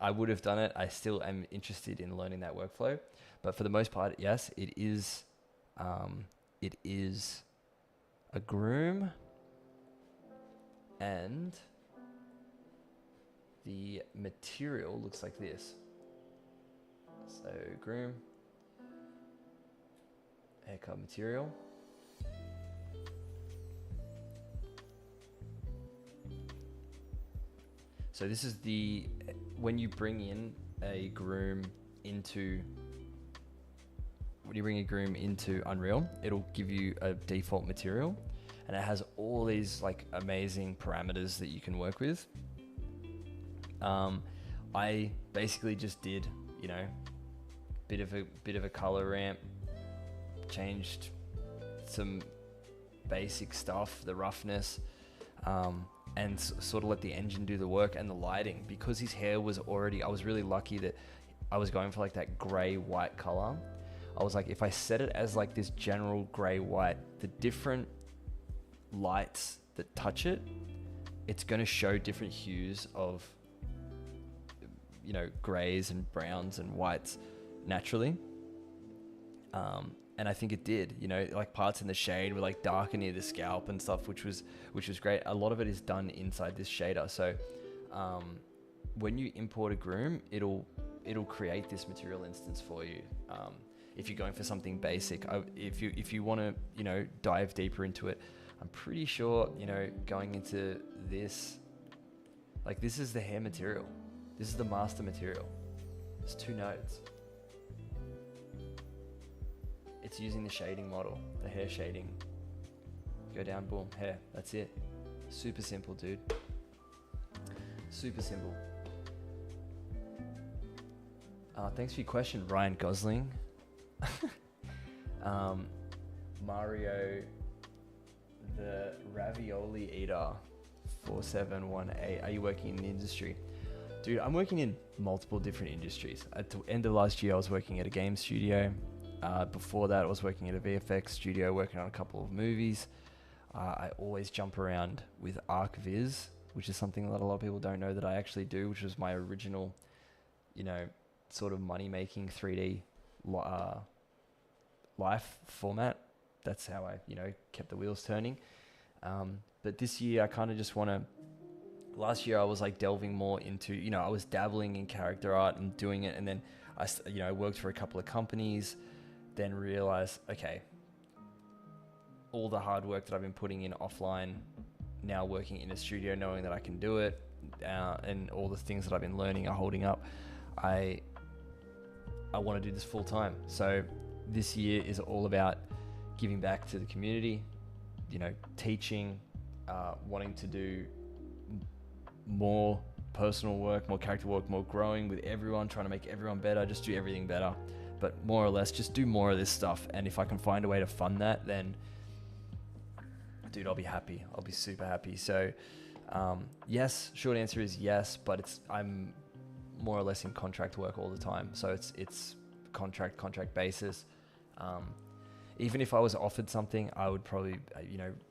I would have done it. I still am interested in learning that workflow, but for the most part, yes, it is a groom, and the material looks like this. So groom, haircut material. So this is when you bring in a groom into Unreal, it'll give you a default material, and it has all these like amazing parameters that you can work with. I basically just did, bit of a color ramp, changed some basic stuff, the roughness, and sort of let the engine do the work, and the lighting, because his hair was already, I was really lucky that I was going for like that gray white color. I was like, if I set it as like this general gray white, the different lights that touch it, it's going to show different hues of, grays and browns and whites naturally. And I think it did, like parts in the shade were like darker near the scalp and stuff, which was great. A lot of it is done inside this shader. So when you import a groom, it'll create this material instance for you. If you're going for something basic, if you want to, dive deeper into it, I'm pretty sure, going into this, like this is the hair material. This is the master material. There's 2 nodes. It's using the shading model, the hair shading. Go down, boom, hair. That's it. Super simple, dude. Super simple. Thanks for your question, Ryan Gosling. Mario, the ravioli eater, 4718. Are you working in the industry? Dude, I'm working in multiple different industries. At the end of last year, I was working at a game studio. Before that, I was working at a VFX studio, working on a couple of movies. I always jump around with ArcViz, which is something that a lot of people don't know that I actually do, which was my original, sort of money-making 3D life format. That's how I, kept the wheels turning. But this year, I kind of just want to... Last year, I was like delving more into, I was dabbling in character art and doing it. And then I worked for a couple of companies, then realized, okay, all the hard work that I've been putting in offline, now working in a studio, knowing that I can do it, and all the things that I've been learning are holding up. I want to do this full time. So this year is all about giving back to the community, teaching, wanting to do more personal work, more character work, more growing with everyone, trying to make everyone better, just do everything better. But more or less, just do more of this stuff. And if I can find a way to fund that, then, dude, I'll be happy. I'll be super happy. So, yes, short answer is yes, but I'm more or less in contract work all the time. So it's contract basis. Even if I was offered something, I would probably,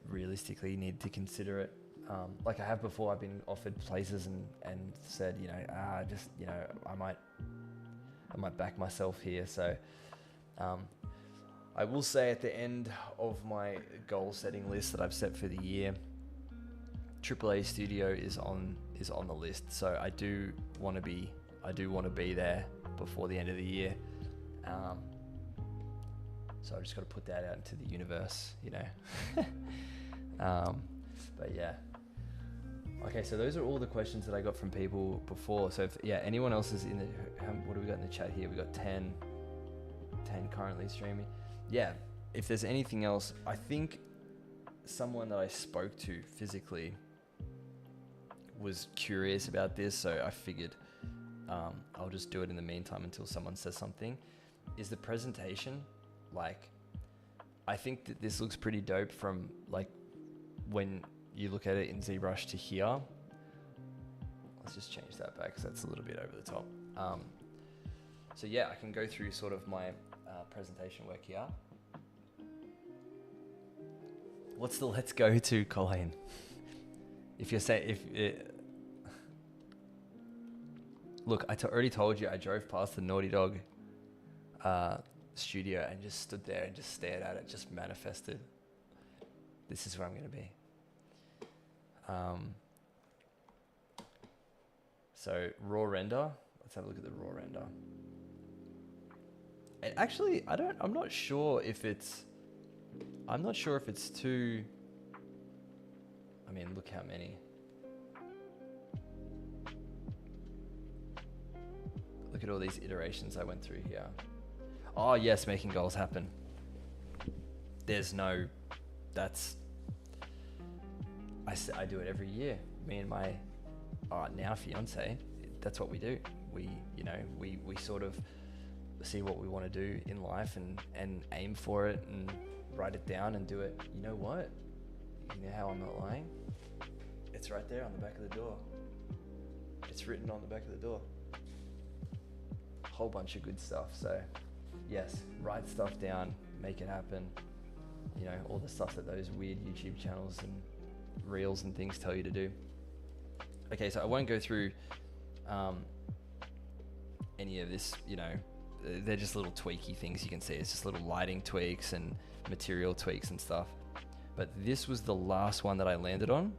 realistically need to consider it. Like I have before, I've been offered places and said, I might back myself here. So, I will say at the end of my goal setting list that I've set for the year, AAA studio is on the list. So I do want to be there before the end of the year. So I just got to put that out into the universe, you know. But yeah. Okay, so those are all the questions that I got from people before. So if, anyone else is in the, what do we got in the chat here? We got 10 currently streaming. Yeah, if there's anything else, I think someone that I spoke to physically was curious about this, so I figured I'll just do it in the meantime until someone says something. Is the presentation, like, I think that this looks pretty dope from like when you look at it in ZBrush to here. Let's just change that back because that's a little bit over the top. So yeah, I can go through sort of my presentation work here. What's the let's go to, Colleen? If you're saying, look, I already told you I drove past the Naughty Dog studio and just stood there and just stared at it, just manifested. This is where I'm going to be. So raw render, let's have a look at the raw render. And actually, I'm not sure if it's too, I mean, look how many. Look at all these iterations I went through here. Oh yes, making goals happen. I do it every year. Me and my now fiance, that's what we do. We sort of see what we want to do in life and aim for it and write it down and do it. You know what? You know how I'm not lying? It's right there on the back of the door. It's written on the back of the door. Whole bunch of good stuff. So yes, write stuff down, make it happen. You know, all the stuff that those weird YouTube channels and reels and things tell you to do. Okay, so I won't go through any of this, you know, they're just little tweaky things you can see. It's just little lighting tweaks and material tweaks and stuff. But this was the last one that I landed on.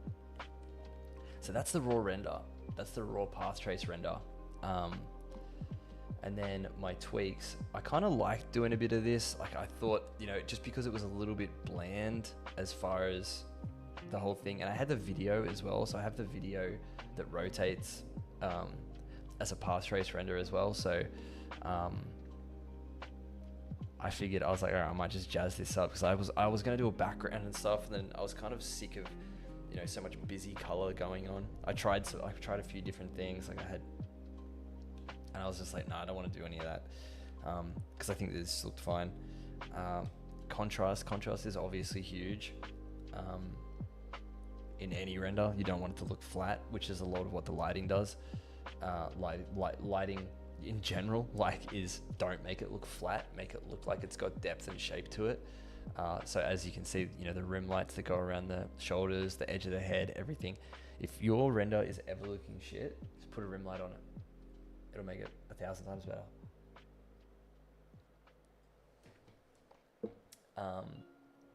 So that's the raw render. That's the raw path trace render. And then my tweaks, I kind of liked doing a bit of this. Like I thought, you know, just because it was a little bit bland as far as the whole thing. And I had the video as well. So I have the video that rotates as a path trace render as well. So I figured, I was like, all right, I might just jazz this up because I was going to do a background and stuff. And then I was kind of sick of, you know, so much busy color going on. I tried a few different things. Like and I was just like, nah, I don't want to do any of that. Cause I think this looked fine. Contrast is obviously huge. In any render, you don't want it to look flat, which is a lot of what the lighting does. Lighting in general, don't make it look flat, make it look like it's got depth and shape to it. So as you can see, you know, the rim lights that go around the shoulders, the edge of the head, everything. If your render is ever looking shit, just put a rim light on it. It'll make it 1,000 times better.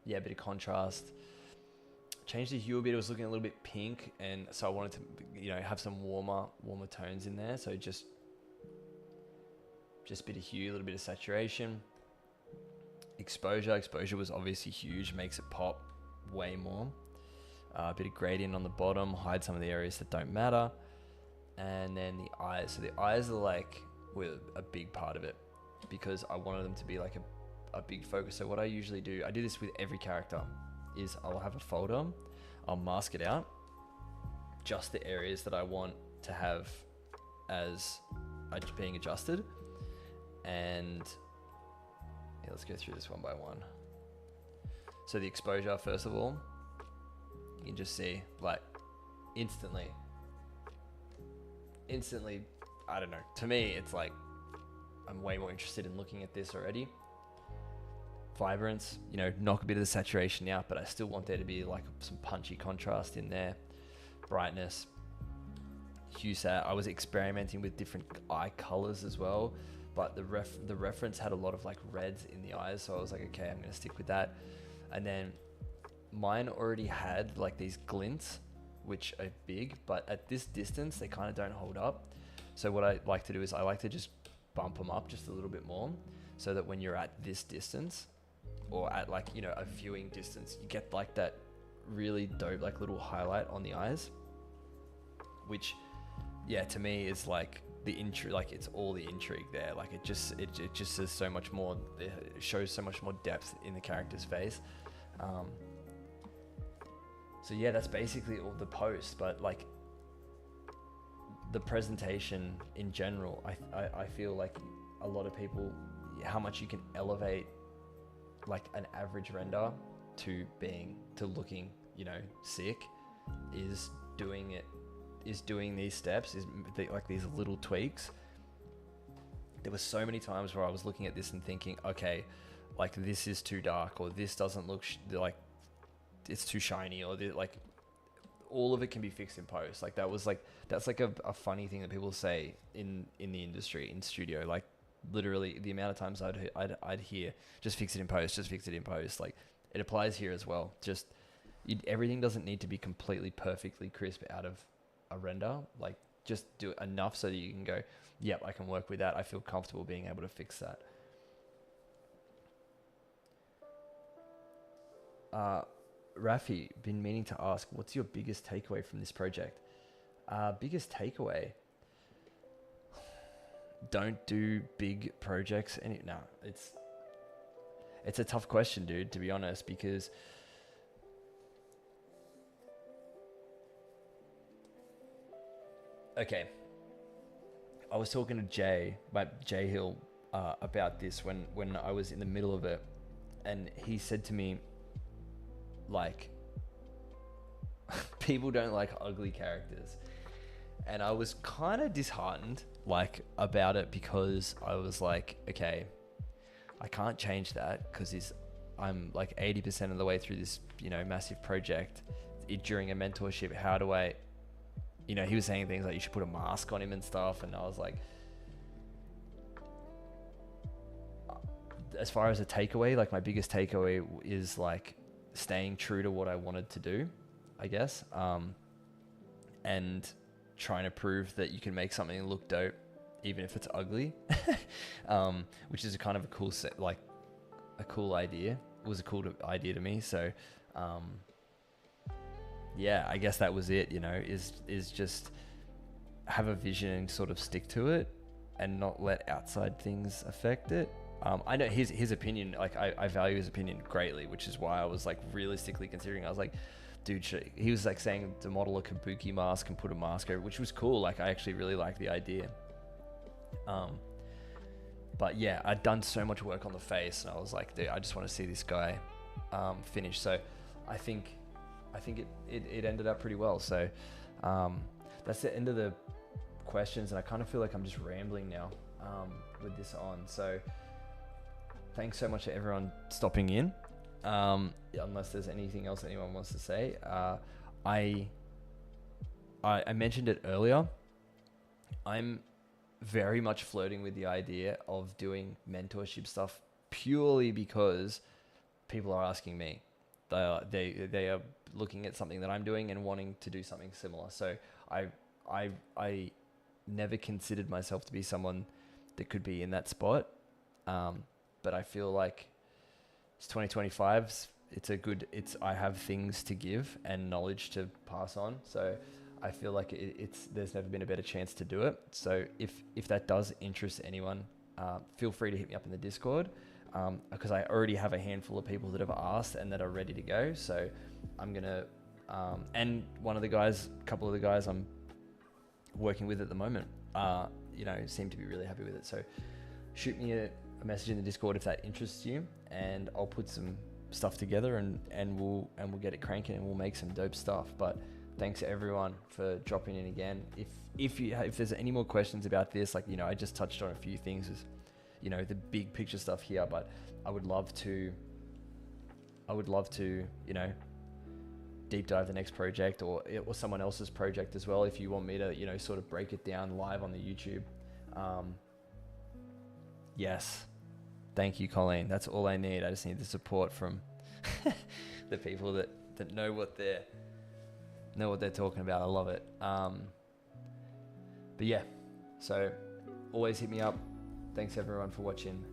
Yeah, a bit of contrast. Changed the hue a bit. It was looking a little bit pink, and so I wanted to, you know, have some warmer tones in there. So just a bit of hue, a little bit of saturation. Exposure was obviously huge, makes it pop way more. A bit of gradient on the bottom, hide some of the areas that don't matter. And then the eyes. So the eyes were a big part of it because I wanted them to be like a big focus. So what I usually do, I do this with every character, is I'll have a folder, I'll mask it out, just the areas that I want to have as being adjusted. And yeah, let's go through this one by one. So the exposure, first of all, you can just see like instantly, I don't know, to me, it's like, I'm way more interested in looking at this already. Vibrance, you know, knock a bit of the saturation out, but I still want there to be like some punchy contrast in there. Brightness, hue sat. I was experimenting with different eye colors as well but the reference had a lot of like reds in the eyes, so I was like, okay, I'm gonna stick with that. And then mine already had like these glints, which are big, but at this distance they kind of don't hold up. So what I like to do is I like to just bump them up just a little bit more, so that when you're at this distance, or at like, you know, a viewing distance, you get like that really dope like little highlight on the eyes, which, yeah, to me is like the intrigue. Like it's all the intrigue there. Like it just says so much more. It shows so much more depth in the character's face. So yeah, that's basically all the post. But like the presentation in general, I feel like a lot of people, how much you can elevate like an average render to looking, you know, sick, is doing these steps, like these little tweaks. There were so many times where I was looking at this and thinking, okay, like this is too dark, or this doesn't look like it's too shiny, or like all of it can be fixed in post. Like that's like a funny thing that people say in the industry, in studio. Like literally the amount of times I'd hear, just fix it in post, just fix it in post. Like it applies here as well. Just everything doesn't need to be completely perfectly crisp out of a render. Like just do it enough so that you can go, yep, I can work with that. I feel comfortable being able to fix that. Rafi, been meaning to ask, what's your biggest takeaway from this project? Biggest takeaway? Don't do big projects. It's a tough question, dude, to be honest, because okay, I was talking to Jay Hill, about this when I was in the middle of it, and he said to me, like, people don't like ugly characters, and I was kind of disheartened like about it, because I was like, okay, I can't change that because I'm like 80% of the way through this, you know, massive project during a mentorship. How do I, you know, he was saying things like you should put a mask on him and stuff, and I was like, as far as a takeaway, like my biggest takeaway is like staying true to what I wanted to do, I guess, and trying to prove that you can make something look dope even if it's ugly, which is a kind of a cool set, like a cool idea. It was a cool idea to me. So yeah, I guess that was it, you know, is just have a vision and sort of stick to it and not let outside things affect it. I know his opinion, like I value his opinion greatly, which is why I was like realistically considering. I was like, dude, he was like saying to model a kabuki mask and put a mask over, which was cool. Like I actually really liked the idea. But yeah, I'd done so much work on the face, and I was like, dude, I just want to see this guy finish. So I think it ended up pretty well. So that's the end of the questions, and I kind of feel like I'm just rambling now with this on. So thanks so much to everyone stopping in. Unless there's anything else anyone wants to say. I mentioned it earlier. I'm very much flirting with the idea of doing mentorship stuff purely because people are asking me. They are looking at something that I'm doing and wanting to do something similar. So I never considered myself to be someone that could be in that spot. But I feel like it's 2025. I have things to give and knowledge to pass on. So I feel like there's never been a better chance to do it. So if that does interest anyone, feel free to hit me up in the Discord, because I already have a handful of people that have asked and that are ready to go. So I'm gonna, and a couple of the guys I'm working with at the moment, you know, seem to be really happy with it. So shoot me a message in the Discord if that interests you, and I'll put some stuff together and we'll get it cranking, and we'll make some dope stuff. But thanks everyone for dropping in again. If there's any more questions about this, like, you know, I just touched on a few things with, you know, the big picture stuff here, but I would love to, you know, deep dive the next project or someone else's project as well. If you want me to, you know, sort of break it down live on the YouTube, Yes. Thank you, Colleen. That's all I need. I just need the support from the people that know what they're talking about. I love it. But yeah, so always hit me up. Thanks everyone for watching.